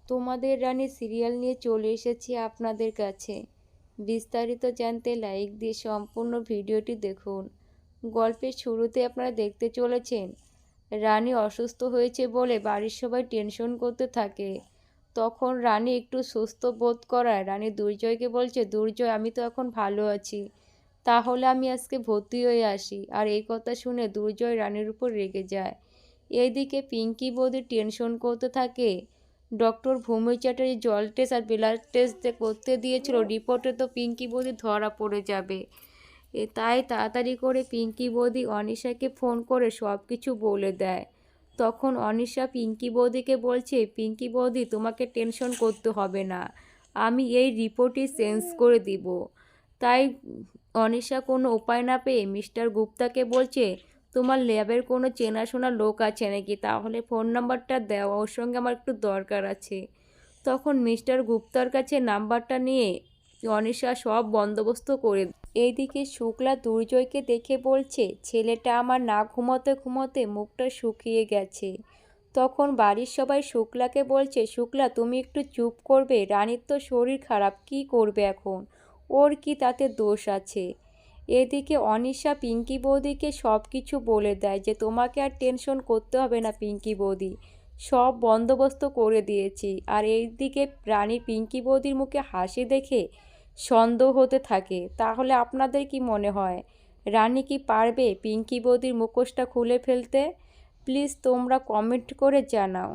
তোমাদের রানী সিরিয়াল নিয়ে চলে এসেছি আপনাদের কাছে। বিস্তারিত জানতে লাইক দিয়ে সম্পূর্ণ ভিডিওটি দেখুন। গল্পের শুরুতে আপনারা দেখতে চলেছেন রানী অসুস্থ হয়েছে বলে বাড়ির সবাই টেনশন করতে থাকে। তখন রানী একটু সুস্থ বোধ করায় রানী দুর্জয়কে বলছে, দুর্জয় আমি তো এখন ভালো আছি, তাহলে আমি আজকে ভর্তি হয়ে আসি। আর এই কথা শুনে দুর্জয় রানীর উপর রেগে যায়। এইদিকে পিঙ্কি বৌদি টেনশন করতে থাকে। ডক্টর ভূমি চ্যাটার্জি জল টেস্ট আর ব্লাড টেস্ট করতে দিয়েছিল, রিপোর্টে তো পিঙ্কি বৌদি ধরা পড়ে যাবে। তাই তাড়াতাড়ি করে পিঙ্কি বৌদি অনিশাকে ফোন করে সব কিছু বলে দেয়। তখন অনিশা পিঙ্কি বৌদিকে বলছে, পিঙ্কি বৌদি তোমাকে টেনশন করতে হবে না, আমি এই রিপোর্টই চেঞ্জ করে দিব। তাই অনিশা কোনো উপায় না পেয়ে মিস্টার গুপ্তাকে বলছে, তোমার ল্যাবের কোনো চেনাশোনা লোক আছে নাকি, তাহলে ফোন নাম্বারটা দাও, ওর সঙ্গে আমার একটু দরকার আছে। তখন মিস্টার গুপ্তার কাছে নাম্বারটা নিয়ে অনিশা সব বন্দোবস্ত করে। এইদিকে শুক্লা দুর্জয়কে দেখে বলছে, ছেলেটা আমার না ঘুমোতে ঘুমোতে মুখটা শুকিয়ে গেছে। তখন বাড়ির সবাই শুক্লাকে বলছে, শুক্লা তুমি একটু চুপ করবে, রানীর তো শরীর খারাপ, কি করবে এখন, ওর কি তাতে দোষ আছে। এদিকে অনিশা পিঙ্কি বৌদিকে সব কিছু বলে দেয় যে তোমাকে আর টেনশন করতে হবে না পিঙ্কি বৌদি, সব বন্দোবস্ত করে দিয়েছি। আর এইদিকে রানী পিঙ্কি বৌদির মুখে হাসি দেখে সন্দেহ হতে থাকে। তাহলে আপনাদের কি মনে হয়, রানী কি পারবে পিঙ্কি বৌদির মুখোশটা খুলে ফেলতে? প্লিজ তোমরা কমেন্ট করে জানাও।